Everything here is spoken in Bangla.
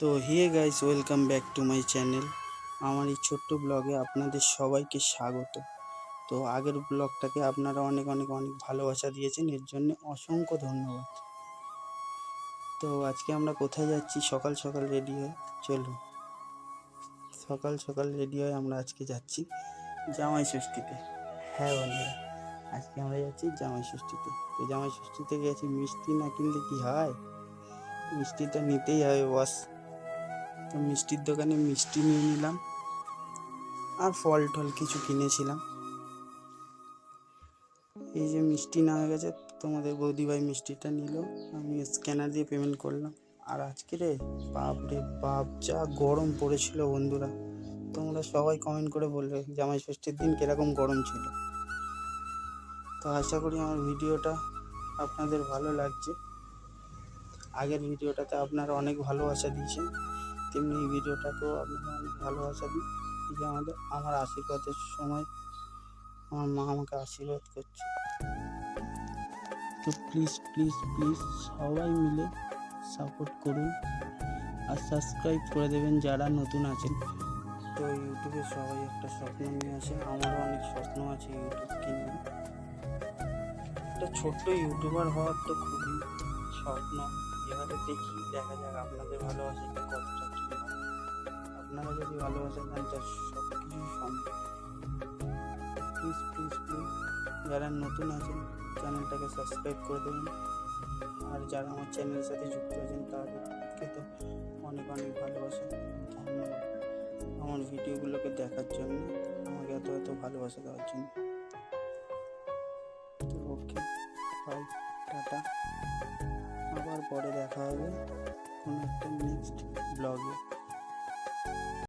তো hey guys, welcome back to my channel. আমার এই ছোট্ট ব্লগে আপনাদের সবাইকে স্বাগত। তো আগের ব্লগটাকে আপনারা অনেক অনেক অনেক ভালোবাসা দিয়েছেন, এর জন্য অসংখ্য ধন্যবাদ। তো আজকে আমরা কোথায় যাচ্ছি? সকাল সকাল রেডি হয়ে চলুন। সকাল সকাল রেডি হয়ে আমরা আজকে যাচ্ছি জামাই ষষ্ঠীতে। হ্যাঁ বন্ধুরা, আজকে আমরা যাচ্ছি জামাই ষষ্ঠীতে। তো জামাই ষষ্ঠীতে গেছি, মিষ্টি না কিনলে কি হয়? মিষ্টিটা নিতেই হবে বস। তো মিষ্টির দোকানে মিষ্টি নিয়ে নিলাম, আর ফল টল কিছু কিনেছিলাম। এই যে মিষ্টি নেওয়া গেছে, তোমাদের বৌদিভাই মিষ্টিটা নিল, আমি স্ক্যানার দিয়ে পেমেন্ট করলাম। আর আজকে রে বাপ রে বাপ, যা গরম পড়েছিল বন্ধুরা। তোমরা সবাই কমেন্ট করে বলবে জামাই ষষ্ঠীর দিন কিরকম গরম ছিল। তো আশা করি আমার ভিডিওটা আপনাদের ভালো লাগছে। আগের ভিডিওটাতে আপনারা অনেক ভালোবাসা দিয়েছেন, তেমনি এই ভিডিওটাকেও আপনারা অনেক ভালোবাসা দিন। এই যে আমার আশীর্বাদের সময় আমার মা আমাকে আশীর্বাদ করছে। তো প্লিজ প্লিজ প্লিজ সবাই মিলে সাপোর্ট করুন আর সাবস্ক্রাইব করে দেবেন যারা নতুন আছেন। তো ইউটিউবে সবাই একটা স্বপ্ন নিয়ে আসে, আমারও অনেক স্বপ্ন আছে ইউটিউবকে নিয়ে। একটা ছোট্ট ইউটিউবার হওয়ার তো খুবই স্বপ্ন। এবারে দেখা যাক আপনাদের ভালোবাসাটা কতটা কী হয়। আপনারা যদি ভালোবাসা দেন তো সব কিছুই সম্ভব। প্লিজ প্লিজ প্লিজ যারা নতুন আছেন চ্যানেলটাকে সাবস্ক্রাইব করে দেবেন। আর যারা আমার চ্যানেলের সাথে যুক্ত আছেন তাদেরকে তো অনেক অনেক ভালোবাসা, ধন্যবাদ আমার ভিডিওগুলোকে দেখার জন্য, আমাকে এত এত ভালোবাসা দেওয়ার জন্য। তো ওকে, বাই, টাটা। আবার পরে দেখা হবে কোনো একটা নেক্সট ব্লগে।